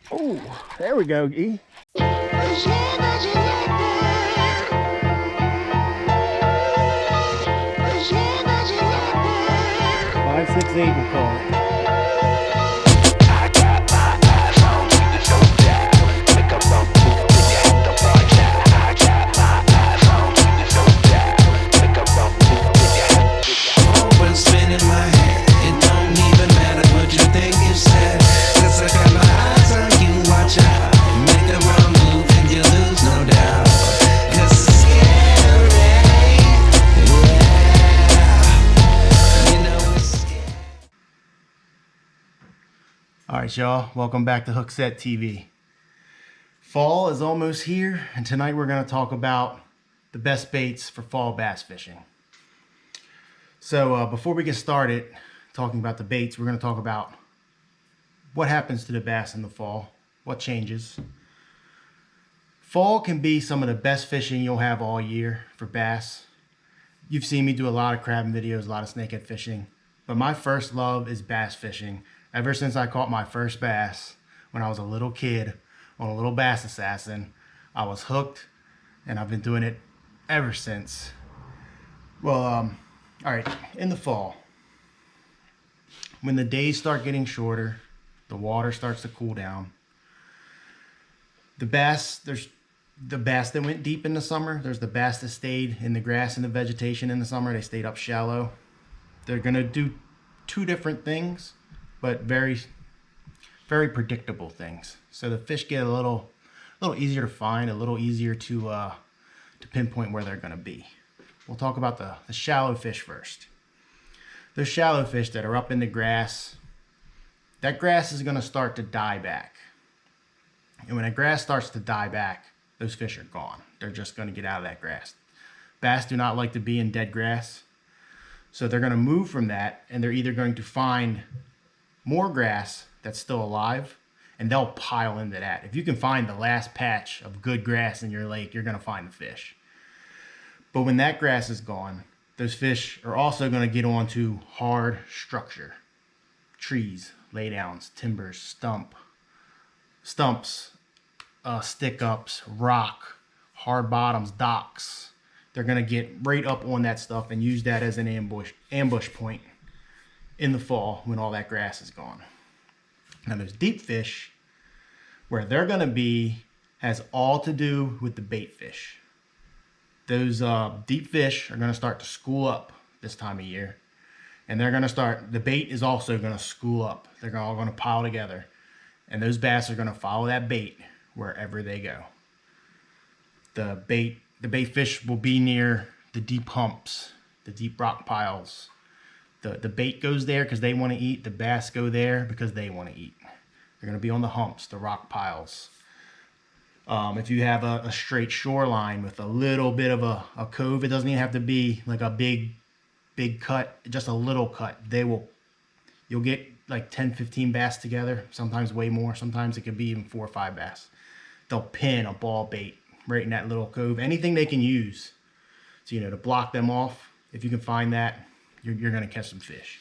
Oh, there we go, E. 568 we call it. Alright y'all, welcome back to Hookset TV. Fall is almost here, and tonight we're going to talk about the best baits for fall bass fishing. So before we get started talking about the baits, we're going to talk about what happens to the bass in the fall, what changes. Fall can be some of the best fishing you'll have all year for bass. You've seen me do a lot of crabbing videos, a lot of snakehead fishing, but my first love is bass fishing. Ever since I caught my first bass when I was a little kid on a little bass assassin, I was hooked, and I've been doing it ever since. Well, all right, in the fall, when the days start getting shorter, the water starts to cool down. There's the bass that went deep in the summer. There's the bass that stayed in the grass and the vegetation in the summer. They stayed up shallow. They're gonna do two different things, but very, very predictable things. So the fish get a little easier to find, a little easier to pinpoint where they're going to be. We'll talk about the shallow fish first. Those shallow fish that are up in the grass, that grass is going to start to die back. And when that grass starts to die back, those fish are gone. They're just going to get out of that grass. Bass do not like to be in dead grass. So they're going to move from that, and they're either going to find more grass that's still alive, and they'll pile into that. If you can find the last patch of good grass in your lake, you're going to find the fish. But when that grass is gone, those fish are also going to get onto hard structure. Trees, laydowns, timbers, stumps, stick-ups, rock, hard bottoms, docks. They're going to get right up on that stuff and use that as an ambush point in the fall when all that grass is gone. Now those deep fish, where they're going to be, has all to do with the bait fish. Those deep fish are going to start to school up this time of year, and they're going to start, the bait is also going to school up. They're all going to pile together, and those bass are going to follow that bait wherever they go. The bait fish will be near the deep humps, the deep rock piles. The bait goes there because they want to eat. The bass go there because they want to eat. They're going to be on the humps, the rock piles. If you have a straight shoreline with a little bit of a cove, it doesn't even have to be like a big cut, just a little cut. You'll get like 10, 15 bass together, sometimes way more. Sometimes it could be even 4 or 5 bass. They'll pin a ball bait right in that little cove. Anything they can use to, to block them off. If you can find that, you're going to catch some fish.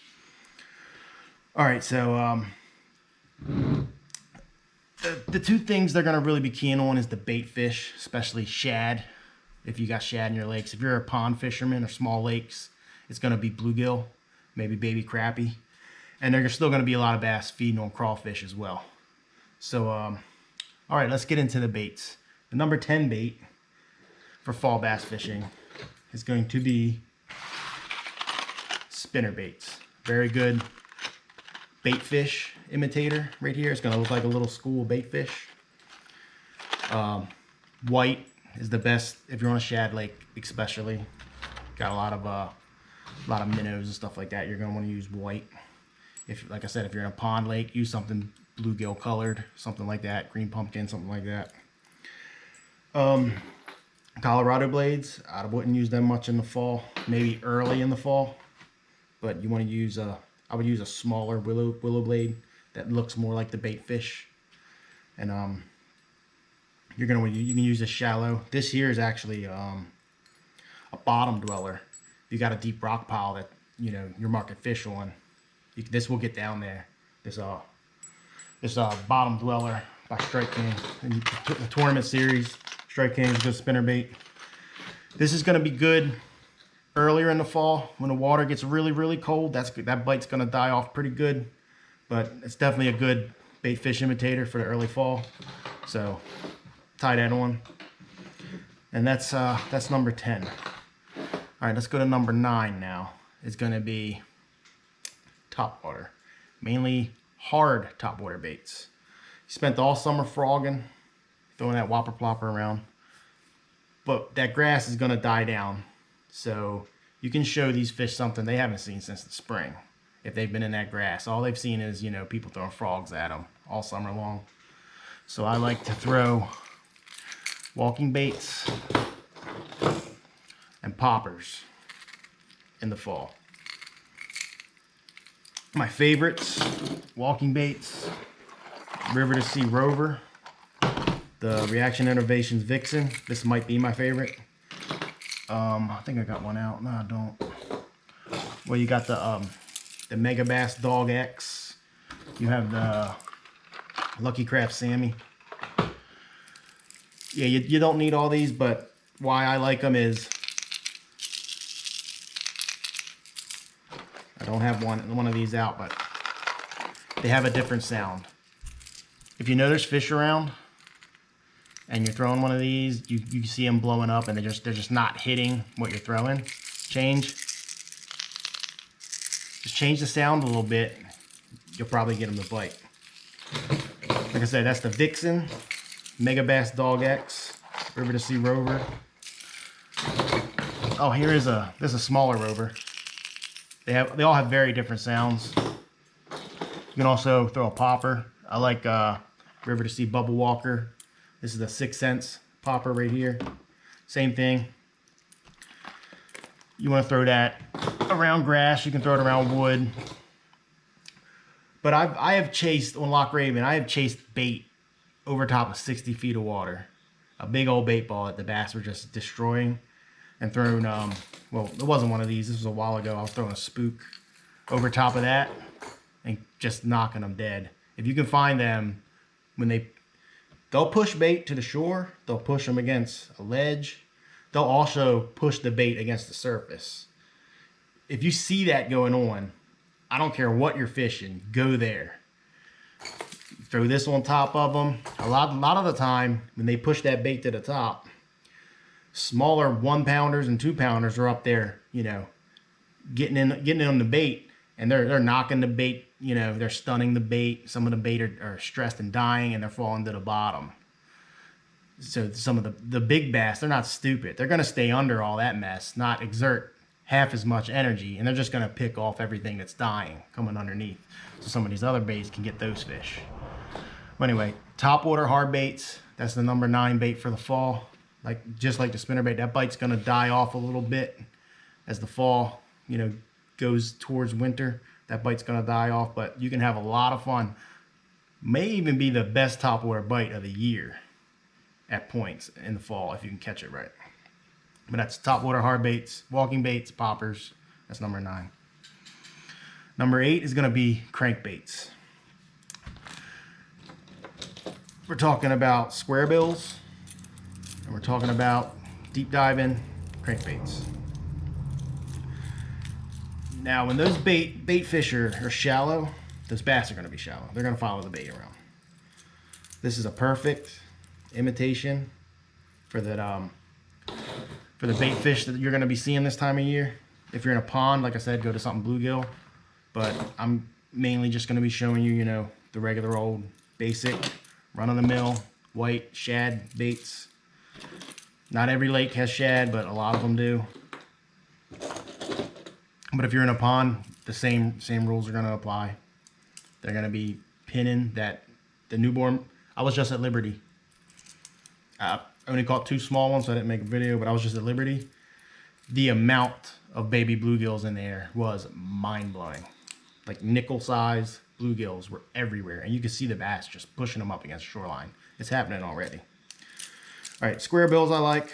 All right, so the two things they're going to really be keying on is the bait fish, especially shad. If you got shad in your lakes, if you're a pond fisherman or small lakes, it's going to be bluegill, maybe baby crappie, and there's still going to be a lot of bass feeding on crawfish as well. So, all right, let's get into the baits. The number 10 bait for fall bass fishing is going to be spinner baits. Very good bait fish imitator right here. It's going to look like a little school bait fish. White is the best if you're on a shad lake, especially. Got a lot of minnows and stuff like that. You're going to want to use white. If, like I said, if you're in a pond lake, use something bluegill colored, something like that, green pumpkin, something like that. Colorado blades, I wouldn't use them much in the fall, maybe early in the fall, but you want to use I would use a smaller willow blade that looks more like the bait fish, and you can use a shallow. This here is actually a bottom dweller. If you got a deep rock pile that you're marking fish on, this will get down there. This bottom dweller by Strike King. In the tournament series, Strike King is a good spinner bait. This is going to be good earlier in the fall when the water gets really, really cold. That bite's going to die off pretty good, but it's definitely a good bait fish imitator for the early fall. So tie that on, and that's number 10. All right, let's go to number 9 now. It's going to be topwater, mainly hard topwater baits. Spent all summer frogging, throwing that whopper plopper around, but that grass is going to die down, so you can show these fish something they haven't seen since the spring. If they've been in that grass, all they've seen is, you know, people throwing frogs at them all summer long. So I like to throw walking baits and poppers in the fall. My favorites, walking baits, River to Sea Rover, the Reaction Innovations Vixen. This might be my favorite. I think I got one out. No, I don't. Well, you got the Mega Bass Dog X. You have the Lucky Craft Sammy. Yeah, you don't need all these, but why I like them is I don't have one of these out, but they have a different sound. If you know there's fish around and you're throwing one of these, you see them blowing up and they're just not hitting what you're throwing. Just change the sound a little bit. You'll probably get them to bite. Like I said, that's the Vixen, Mega Bass Dog X, River to Sea Rover. Oh, this is a smaller rover. They all have very different sounds. You can also throw a popper. I like River to Sea Bubble Walker. This is the 6 Cents popper right here. Same thing. You want to throw that around grass. You can throw it around wood. But I have chased on Loch Raven. I have chased bait over top of 60 feet of water. A big old bait ball that the bass were just destroying, and thrown. Well, it wasn't one of these. This was a while ago. I was throwing a spook over top of that and just knocking them dead. If you can find them, when they'll push bait to the shore, they'll push them against a ledge. They'll also push the bait against the surface. If you see that going on, I don't care what you're fishing, go there. Throw this on top of them. A lot of the time, when they push that bait to the top, smaller 1-pounders and 2-pounders are up there, you know, getting in on the bait, and they're knocking the bait, you know, they're stunning the bait. Some of the bait are stressed and dying, and they're falling to the bottom. So some of the big bass, they're not stupid. They're going to stay under all that mess, not exert half as much energy, and they're just going to pick off everything that's dying coming underneath. So some of these other baits can get those fish. But anyway, topwater hard baits, that's the number 9 bait for the fall. Just like the spinnerbait, that bite's going to die off a little bit as the fall, you know, goes towards winter. That bite's going to die off, but you can have a lot of fun. May even be the best topwater bite of the year at points in the fall if you can catch it right. But that's topwater hard baits, walking baits, poppers. That's number 9. Number 8 is going to be crankbaits. We're talking about square bills, and we're talking about deep diving crankbaits. Now, when those bait fish are shallow, those bass are going to be shallow. They're going to follow the bait around. This is a perfect imitation for that for the bait fish that you're going to be seeing this time of year. If you're in a pond, like I said, go to something bluegill. But I'm mainly just going to be showing you, you know, the regular old basic run-of-the-mill white shad baits. Not every lake has shad, but a lot of them do. But if you're in a pond, the same rules are going to apply. They're going to be pinning the newborn. I was just at Liberty. I only caught 2 small ones, so I didn't make a video, but I was just at Liberty. The amount of baby bluegills in there was mind-blowing. Like nickel size bluegills were everywhere, and you could see the bass just pushing them up against the shoreline. It's happening already. All right, square bills I like.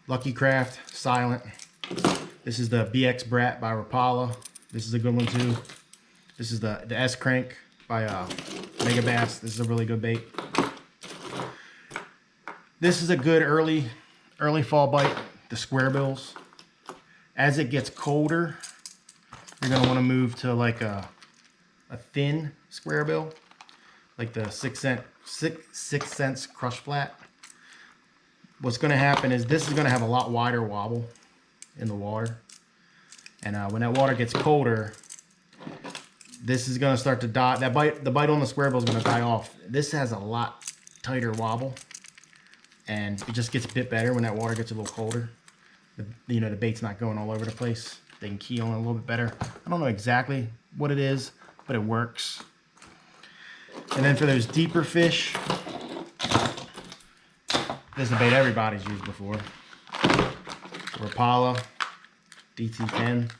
Lucky Craft, Silent. This is the BX Brat by Rapala. This is a good one too. This is the S Crank by Mega Bass. This is a really good bait. This is a good early fall bite, the square bills. As it gets colder, you're gonna wanna move to like a thin square bill, like the 6 cents crush flat. What's gonna happen is this is gonna have a lot wider wobble in the water. And when that water gets colder, this is gonna start to die. The bite on the square bill is gonna die off. This has a lot tighter wobble, and it just gets a bit better when that water gets a little colder. The bait's not going all over the place. They can key on it a little bit better. I don't know exactly what it is, but it works. And then for those deeper fish, this is a bait everybody's used before. Rapala DT10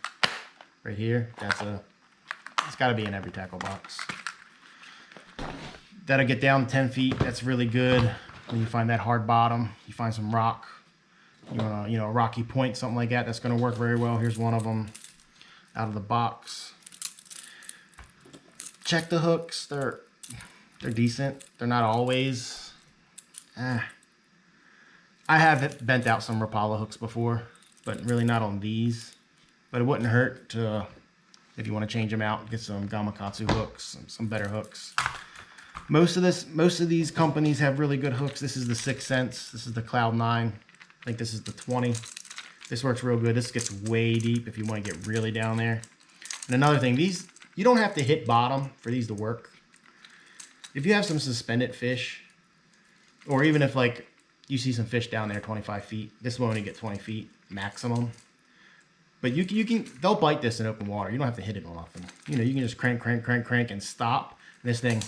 right here. It's got to be in every tackle box. That'll get down 10 feet. That's really good when you find that hard bottom. You find some rock, a rocky point, something like that. That's going to work very well. Here's one of them out of the box. Check the hooks. They're decent. They're not always. I have bent out some Rapala hooks before, but really not on these. But it wouldn't hurt to, if you want to change them out, get some Gamakatsu hooks, some better hooks. Most of these companies have really good hooks. This is the 6 cents. This is the Cloud 9. I think this is the 20. This works real good. This gets way deep if you want to get really down there. And another thing, you don't have to hit bottom for these to work. If you have some suspended fish, or even if like you see some fish down there 25 feet, this will only get 20 feet maximum. But they'll bite this in open water. You don't have to hit it on nothing. You can just crank and stop. And this thing,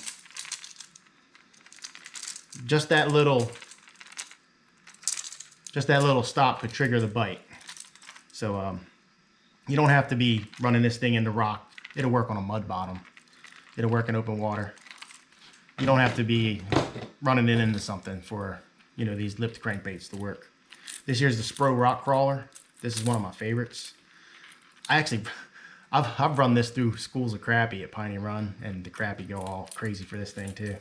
just that little stop could trigger the bite. So you don't have to be running this thing into rock. It'll work on a mud bottom. It'll work in open water. You don't have to be running it into something for these lipped crankbaits to work. This here's the Spro Rock Crawler. This is one of my favorites. I've run this through schools of crappie at Piney Run, and the crappie go all crazy for this thing too.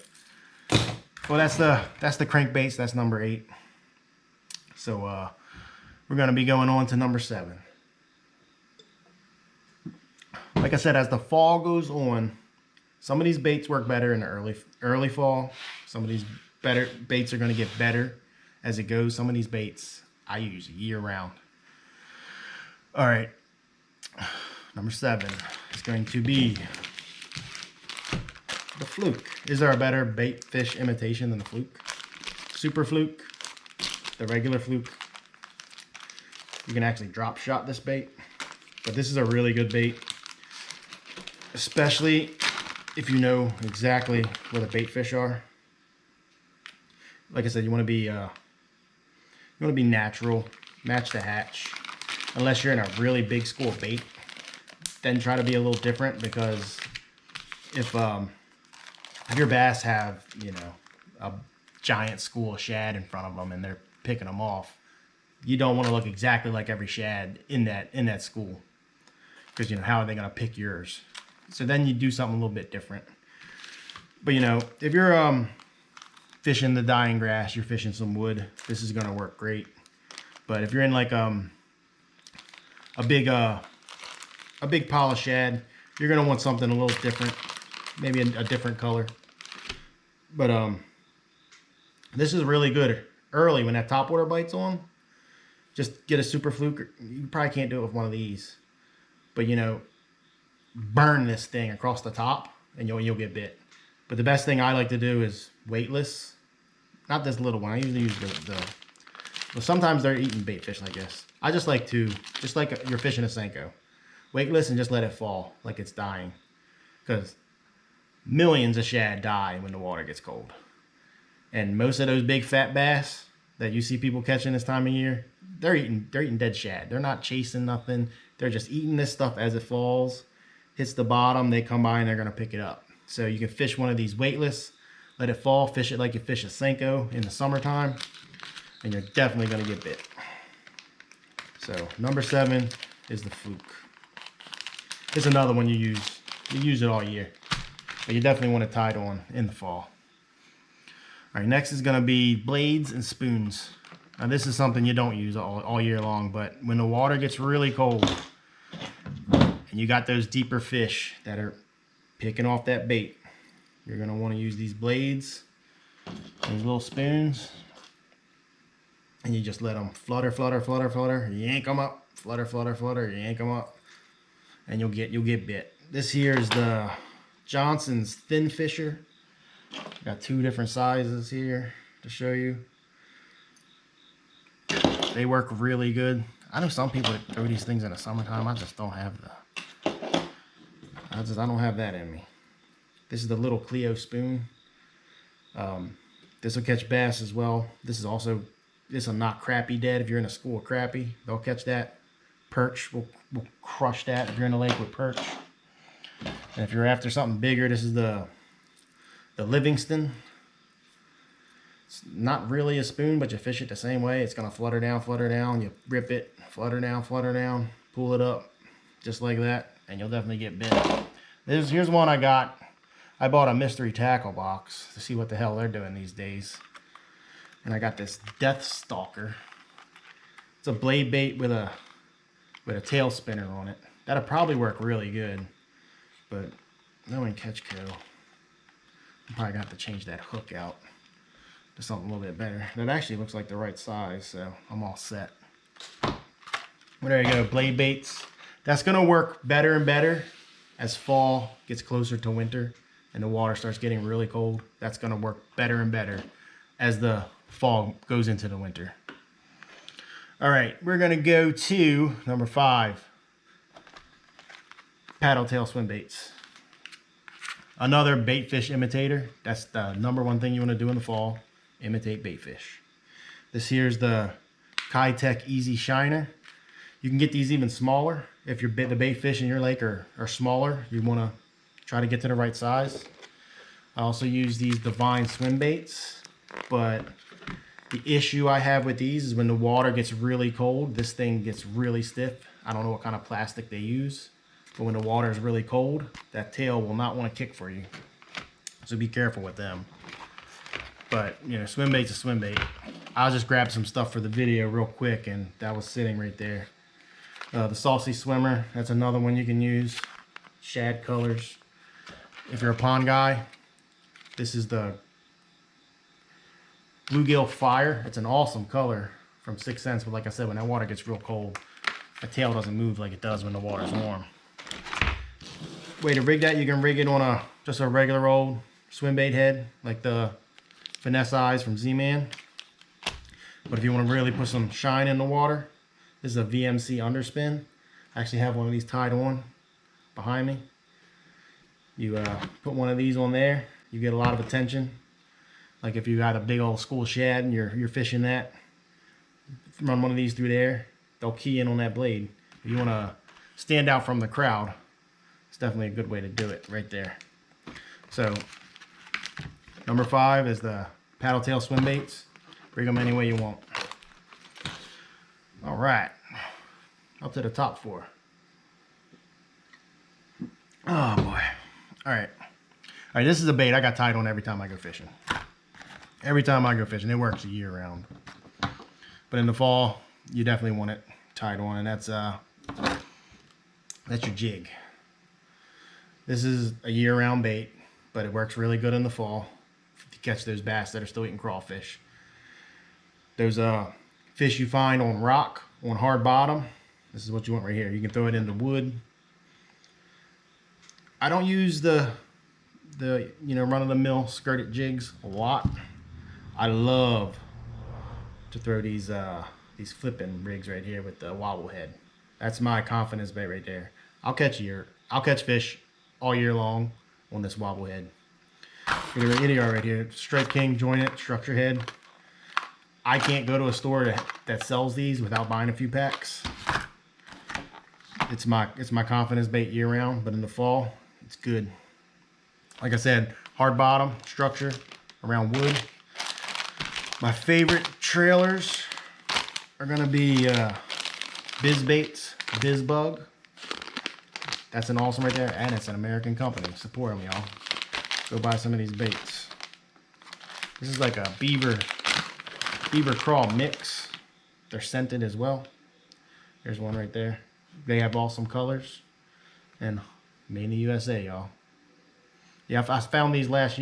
Well, that's the crankbaits. That's number 8. So we're gonna be going on to number 7. Like I said, as the fall goes on, some of these baits work better in the early fall. Some of these baits are gonna get better as it goes. Some of these baits I use year round. All right, number 7 is going to be the Fluke. Is there a better bait fish imitation than the Fluke? Super Fluke, the regular Fluke. You can actually drop shot this bait, but this is a really good bait, especially if you know exactly where the bait fish are. Like I said, you want to be natural, match the hatch. Unless you're in a really big school of bait, then try to be a little different, because if your bass have a giant school of shad in front of them and they're picking them off, you don't want to look exactly like every shad in that school, because how are they going to pick yours? So then you do something a little bit different. But if you're fishing the dying grass, you're fishing some wood, this is going to work great. But if you're in like a big pile of shad, you're gonna want something a little different, maybe a different color. But this is really good early when that topwater bite's on. Just get a Super Fluke. You probably can't do it with one of these, but burn this thing across the top and you'll get bit. But the best thing I like to do is weightless, not this little one. I usually use well, sometimes they're eating bait fish like this. I just like you're fishing a Senko. Weightless and just let it fall like it's dying. Because millions of shad die when the water gets cold. And most of those big fat bass that you see people catching this time of year, they're eating dead shad. They're not chasing nothing. They're just eating this stuff as it falls, hits the bottom, they come by and they're gonna pick it up. So you can fish one of these weightless, let it fall, fish it like you fish a Senko in the summertime, and you're definitely gonna get bit. So number 7 is the Fluke. It's another one you use it all year, but you definitely want to tie it on in the fall. All right, next is gonna be blades and spoons. Now this is something you don't use all year long, but when the water gets really cold and you got those deeper fish that are picking off that bait, you're gonna wanna use these blades, these little spoons, and you just let them flutter, flutter, flutter, flutter, yank them up, flutter, flutter, flutter, yank them up, and you'll get bit. This here is the Johnson's Thin Fisher. Got two different sizes here to show you. They work really good. I know some people that throw these things in the summertime. I just don't have I don't have that in me. This is the little Cleo spoon. This will catch bass as well. This will knock crappie dead. If you're in a school of crappie, they'll catch that. Perch will crush that if you're in a lake with perch. And if you're after something bigger, this is the Livingston. It's not really a spoon, but you fish it the same way. It's gonna flutter down, you rip it, flutter down, pull it up, just like that, and you'll definitely get bit. Here's one I got. I bought a mystery tackle box to see what the hell they're doing these days. And I got this Death Stalker. It's a blade bait with a tail spinner on it. That'll probably work really good, but no one catch co. I'm probably gonna have to change that hook out to something a little bit better. That actually looks like the right size, so I'm all set. Well, there you go, blade baits. That's gonna work better and better as fall gets closer to winter and the water starts getting really cold. That's gonna work better and better as the fall goes into the winter. All right, we're gonna go to number 5, paddle tail swim baits. Another bait fish imitator. That's the #1 thing you want to do in the fall. Imitate bait fish. This here's the Kitech Easy Shiner. You can get these even smaller. If the bait fish in your lake are smaller, you want to try to get to the right size. I also use these Divine swim baits, but the issue I have with these is when the water gets really cold, this thing gets really stiff. I don't know what kind of plastic they use. But when the water is really cold, that tail will not want to kick for you. So be careful with them. But, you know, swim bait's a swim bait. I'll just grab some stuff for the video real quick, and that was sitting right there. The Saucy Swimmer, that's another one you can use. Shad colors. If you're a pond guy, this is the Bluegill Fire. It's an awesome color from 6 cents, but like I said, when that water gets real cold, the tail doesn't move like it does when the water's warm. Way to rig that, you can rig it on just a regular old swim bait head, like the Finesse Eyes from Z-Man. But if you want to really put some shine in the water, this is a VMC underspin. I actually have one of these tied on behind me. You put one of these on there, you get a lot of attention. Like if you got a big old school shad and you're fishing that, run one of these through there, they'll key in on that blade. If you want to stand out from the crowd, it's definitely a good way to do it right there. So number 5 is the paddle tail swim baits. Rig them any way you want. All right, up to the top 4. Oh boy. All right, this is a bait I got tied on every time I go fishing. Every time I go fishing, it works year round. But in the fall, you definitely want it tied on, and that's your jig. This is a year-round bait, but it works really good in the fall to catch those bass that are still eating crawfish. Those fish you find on rock, on hard bottom, this is what you want right here. You can throw it into wood. I don't use the run-of-the-mill skirted jigs a lot. I love to throw these flipping rigs right here with the wobble head. That's my confidence bait right there. I'll catch fish all year long on this wobble head. Here they are right here. Strike King joint structure head. I can't go to a store that sells these without buying a few packs. It's my confidence bait year round, but in the fall, it's good. Like I said, hard bottom structure around wood. My favorite trailers are gonna be Bizbaits, Bizbug. That's an awesome right there, and it's an American company. Support them, y'all. Go buy some of these baits. This is like a beaver crawl mix. They're scented as well. There's one right there. They have awesome colors. And made in the USA, y'all. Yeah, I found these last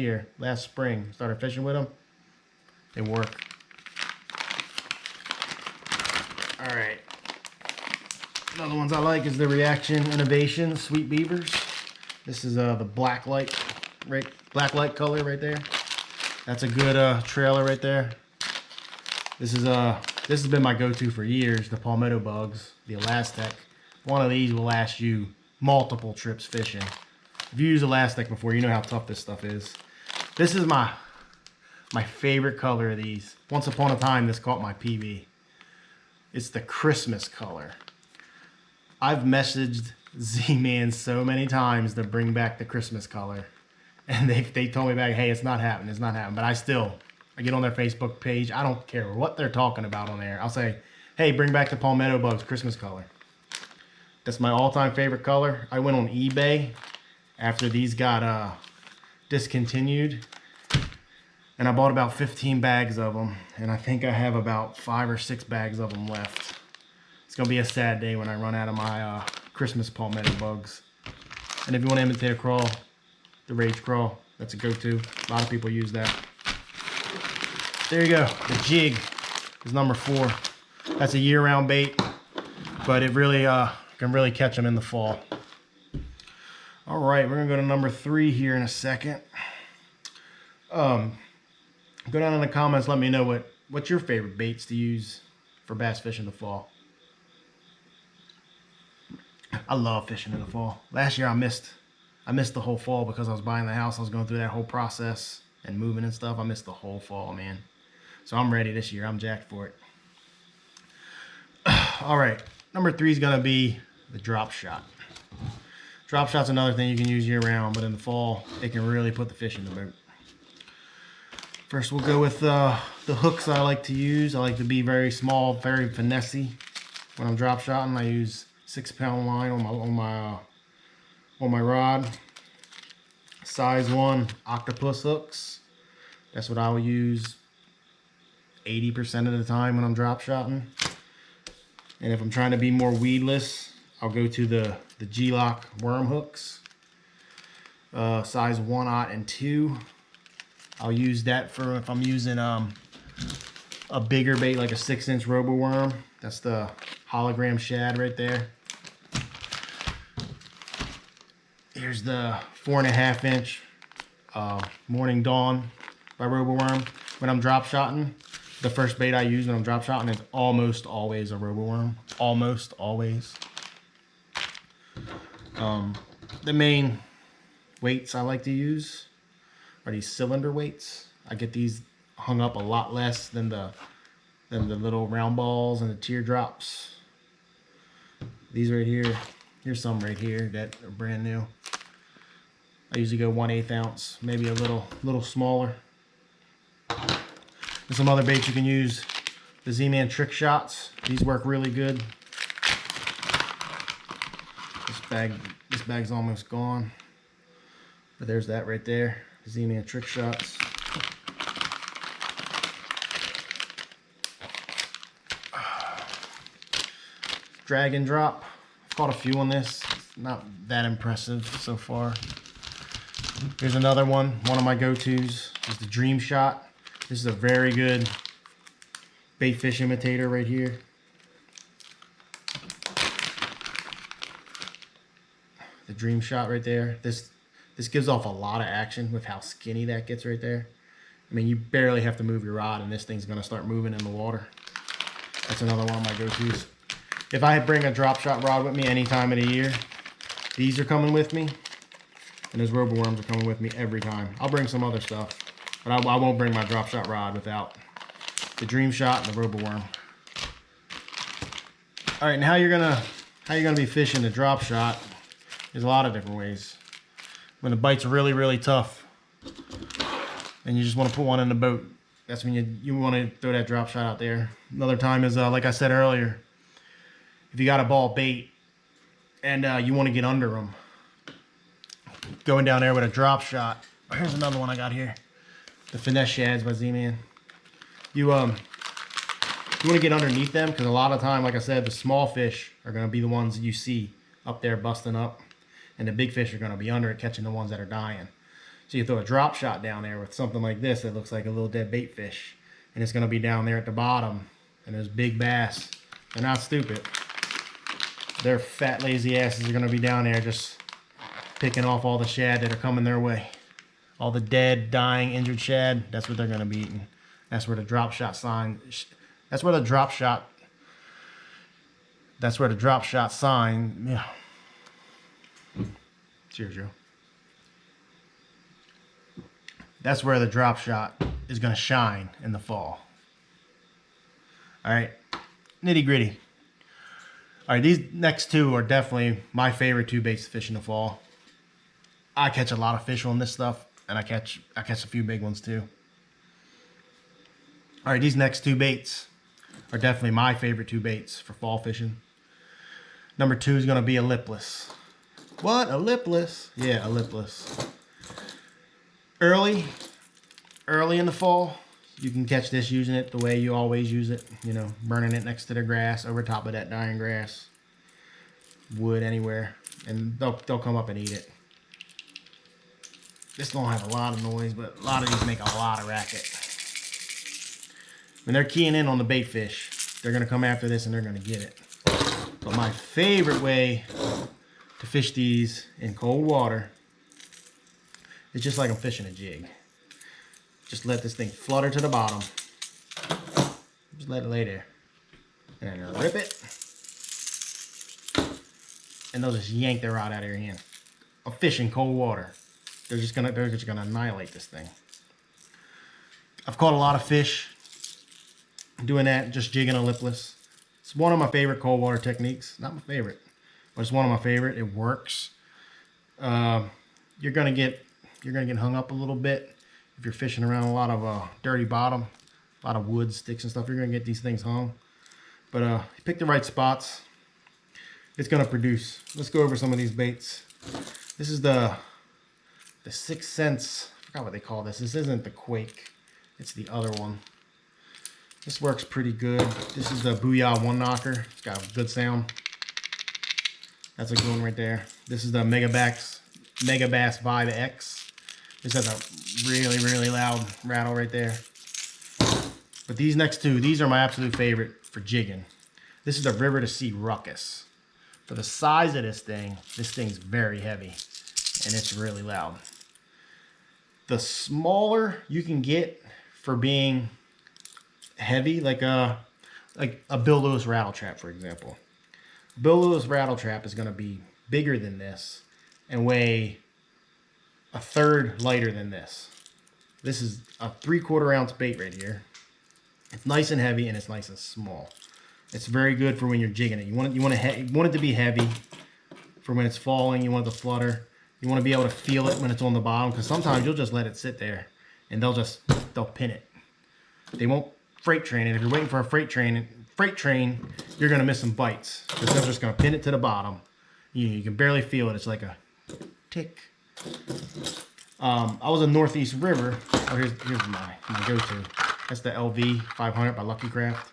spring. Started fishing with them. They work. All right. Another ones I like is the Reaction Innovation Sweet Beavers. This is the black light color right there. That's a good trailer right there. This has been my go-to for years. The Palmetto Bugs, the Elastec. One of these will last you multiple trips fishing. If you use Elastec before, you know how tough this stuff is. This is my favorite color of these. Once upon a time, this caught my PB. It's the Christmas color. I've messaged Z-Man so many times to bring back the Christmas color. And they told me back, hey, it's not happening, it's not happening. But I get on their Facebook page. I don't care what they're talking about on there. I'll say, hey, bring back the Palmetto Bugs Christmas color. That's my all-time favorite color. I went on eBay after these got discontinued. And I bought about 15 bags of them. And I think I have about 5 or 6 bags of them left. It's going to be a sad day when I run out of my Christmas Palmetto Bugs. And if you want to imitate a crawl, the Rage Crawl, that's a go-to. A lot of people use that. There you go. The Jig is number 4. That's a year-round bait, but it really can really catch them in the fall. All right, we're going to go to number 3 here in a second. Go down in the comments, let me know what's your favorite baits to use for bass fishing in the fall. I love fishing in the fall. Last year I missed the whole fall because I was buying the house. I was going through that whole process and moving and stuff. I missed the whole fall, man. So I'm ready this year. I'm jacked for it. All right, number 3 is going to be the drop shot. Drop shot's another thing you can use year round, but in the fall, it can really put the fish in the boat. First, we'll go with the hooks I like to use. I like to be very small, very finessey. When I'm drop shotting, I use 6-pound line on my rod. Size 1 octopus hooks. That's what I will use 80% of the time when I'm drop shotting. And if I'm trying to be more weedless, I'll go to the G-Lock worm hooks. Size 1/0 and 2. I'll use that for if I'm using a bigger bait like a 6-inch robo worm. That's the hologram shad right there. Here's the 4.5-inch Morning Dawn by robo worm. When I'm drop shotting, the first bait I use when I'm drop shotting is almost always a robo worm. Almost always. The main weights I like to use are these cylinder weights. I get these hung up a lot less than the little round balls and the teardrops. These right here, here's some right here that are brand new. I usually go 1/8 ounce, maybe a little smaller. There's some other baits you can use. The Z-Man trick shots. These work really good. This bag's almost gone. But there's that right there. Z-Man trick shots. Drag and drop. I've caught a few on this. It's not that impressive so far. Here's another one. One of my go-tos is the Dream Shot. This is a very good bait fish imitator right here. The Dream Shot right there. This gives off a lot of action with how skinny that gets right there. I mean, you barely have to move your rod and this thing's gonna start moving in the water. That's another one of my go-tos. If I bring a drop shot rod with me any time of the year, these are coming with me. And those robo worms are coming with me every time. I'll bring some other stuff, but I won't bring my drop shot rod without the Dream Shot and the robo worm. All right, and how you're gonna be fishing the drop shot, there's a lot of different ways. When the bite's really, really tough and you just want to put one in the boat, that's when you want to throw that drop shot out there. Another time is, like I said earlier, if you got a ball bait and you want to get under them, going down there with a drop shot. Here's another one I got here. The finesse shads by Z-Man. You want to get underneath them because a lot of time, like I said, the small fish are going to be the ones you see up there busting up, and the big fish are going to be under it catching the ones that are dying. So you throw a drop shot down there with something like this that looks like a little dead bait fish, and it's going to be down there at the bottom, and those big bass, they're not stupid. Their fat lazy asses are going to be down there just picking off all the shad that are coming their way. All the dead, dying, injured shad, that's what they're going to be eating. That's where the drop shot sign, that's where the drop shot sign, yeah. Cheers, Joe. That's where the drop shot is going to shine in the fall. All right, nitty gritty. All right, these next two are definitely my favorite two baits to fish in the fall. I catch a lot of fish on this stuff, and I catch a few big ones too. All right, these next two baits are definitely my favorite two baits for fall fishing. Number 2 is going to be a lipless. What? A lipless? Yeah, a lipless. Early in the fall, you can catch this using it the way you always use it. You know, burning it next to the grass, over top of that dying grass, wood, anywhere, and they'll come up and eat it. This don't have a lot of noise, but a lot of these make a lot of racket. When they're keying in on the bait fish, they're gonna come after this and they're gonna get it. But my favorite way to fish these in cold water is just like I'm fishing a jig. Just let this thing flutter to the bottom. Just let it lay there. And then rip it. And they'll just yank their rod out of your hand. A fish in cold water. They're just gonna annihilate this thing. I've caught a lot of fish doing that, just jigging a lipless. It's one of my favorite cold water techniques. Not my favorite, but it's one of my favorite. It works. You're gonna get hung up a little bit if you're fishing around a lot of dirty bottom, a lot of wood, sticks and stuff. You're gonna get these things hung. But you pick the right spots, it's gonna produce. Let's go over some of these baits. This is the 6th Sense. I forgot what they call this. This isn't the Quake. It's the other one. This works pretty good. This is the Booyah One Knocker. It's got a good sound. That's a good one right there. This is the Megabass Vibe X. This has a really, really loud rattle right there. But these next two, these are my absolute favorite for jigging. This is the River to Sea Ruckus. For the size of this thing's very heavy, and it's really loud. The smaller you can get for being heavy, like a Bill Lewis rattle trap, for example. Bill Lewis rattle trap is going to be bigger than this and weigh a third lighter than this. This is a 3/4 ounce bait right here. It's nice and heavy, and it's nice and small. It's very good for when you're jigging it. You want it to be heavy for when it's falling. You want it to flutter. You want to be able to feel it when it's on the bottom, because sometimes you'll just let it sit there and they'll pin it. They won't freight train it. If you're waiting for a freight train, you're gonna miss some bites because they're just gonna pin it to the bottom. You can barely feel it. It's like a tick. I was in Northeast River. Oh, here's my go-to. That's the LV 500 by Lucky Craft.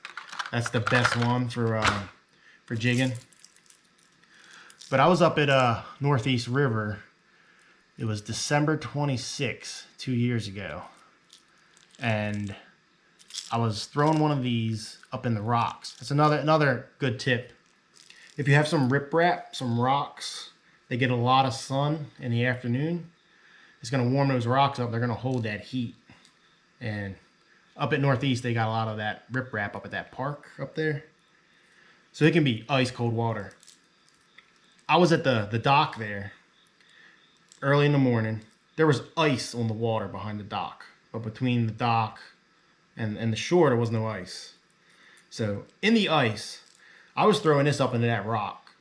That's the best one for jigging. But I was up at Northeast River. It was December 26, 2 years ago, and I was throwing one of these up in the rocks. That's another good tip. If you have some riprap, some rocks, they get a lot of sun in the afternoon. It's going to warm those rocks up. They're going to hold that heat. And up at Northeast, they got a lot of that riprap up at that park up there. So it can be ice cold water. I was at the dock there early in the morning. There was ice on the water behind the dock. But between the dock and the shore, there was no ice. So in the ice, I was throwing this up into that rock,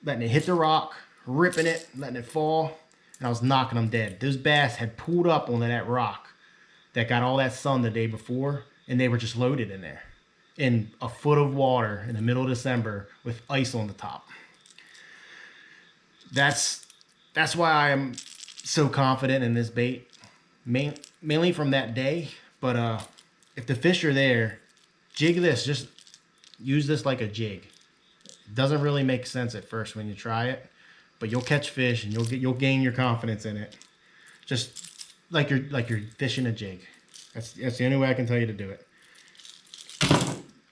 letting it hit the rock, ripping it, letting it fall, and I was knocking them dead. Those bass had pulled up onto that rock that got all that sun the day before, and they were just loaded in there in a foot of water in the middle of December with ice on the top. That's why I am so confident in this bait. mainly from that day. But if the fish are there, jig this. Just use this like a jig. It doesn't really make sense at first when you try it, but you'll catch fish and you'll gain your confidence in it. Just like you're fishing a jig. That's the only way I can tell you to do it.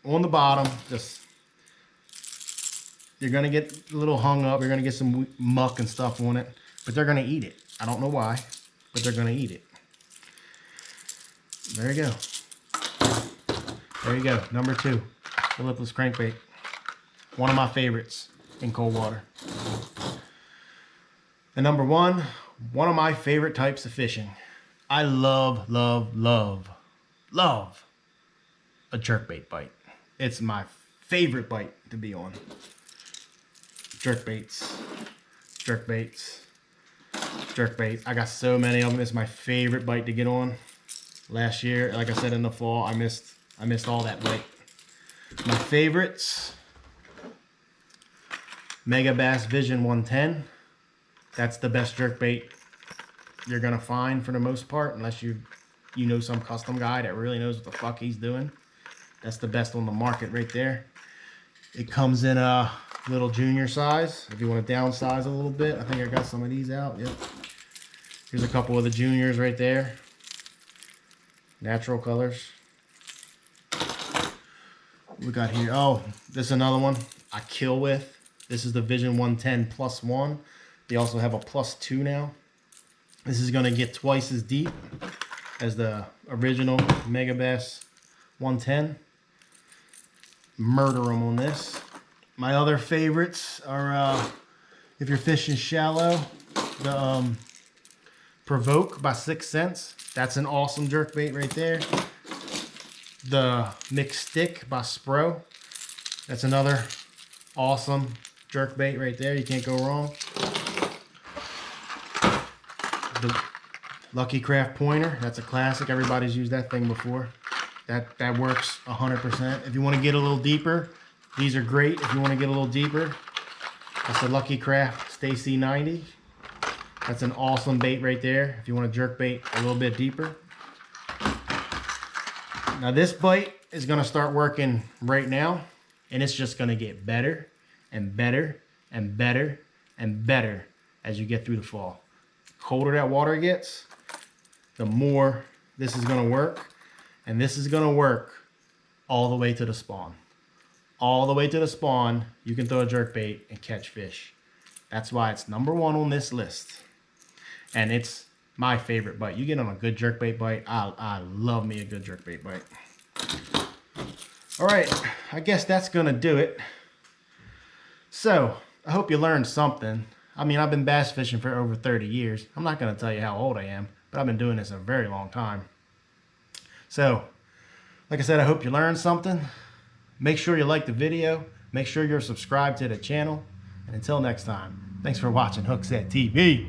On the bottom, you're gonna get a little hung up. You're gonna get some muck and stuff on it, but they're gonna eat it. I don't know why, but they're gonna eat it. There you go. There you go. Number 2, the lipless crankbait. One of my favorites in cold water. And number 1, one of my favorite types of fishing. I love, love, love, love a jerkbait bite. It's my favorite bite to be on. Jerkbaits, jerkbaits, jerkbaits. I got so many of them. It's my favorite bite to get on. Last year, like I said, in the fall, I missed all that bite. My favorites: Mega Bass Vision 110. That's the best jerkbait you're gonna find for the most part, unless you know some custom guy that really knows what the fuck he's doing. That's the best on the market right there. It comes in a little junior size. If you want to downsize a little bit, I think I got some of these out. Yep. Here's a couple of the juniors right there. Natural colors. We got here. Oh, this is another one I kill with. This is the Vision 110 +1. They also have a +2 now. This is going to get twice as deep as the original Mega Bass 110. Murder them on this. My other favorites are, if you're fishing shallow, the Provoke by 6 Cents. That's an awesome jerkbait right there. The Mixed Stick by Spro. That's another awesome jerkbait right there. You can't go wrong. The Lucky Craft Pointer. That's a classic. Everybody's used that thing before. That works 100%. If you want to get a little deeper, these are great. If you want to get a little deeper, that's the Lucky Craft Stacy 90. That's an awesome bait right there if you want to jerk bait a little bit deeper. Now this bite is going to start working right now, and it's just going to get better and better and better and better as you get through the fall. The colder that water gets, the more this is going to work, and this is going to work all the way to the spawn. All the way to the spawn, you can throw a jerk bait and catch fish. That's why it's number 1 on this list. And it's my favorite bite. You get on a good jerkbait bite. I love me a good jerkbait bite. All right, I guess that's gonna do it. So I hope you learned something. I mean, I've been bass fishing for over 30 years. I'm not gonna tell you how old I am, but I've been doing this a very long time. So, like I said, I hope you learned something. Make sure you like the video. Make sure you're subscribed to the channel. And until next time, thanks for watching Hookset TV.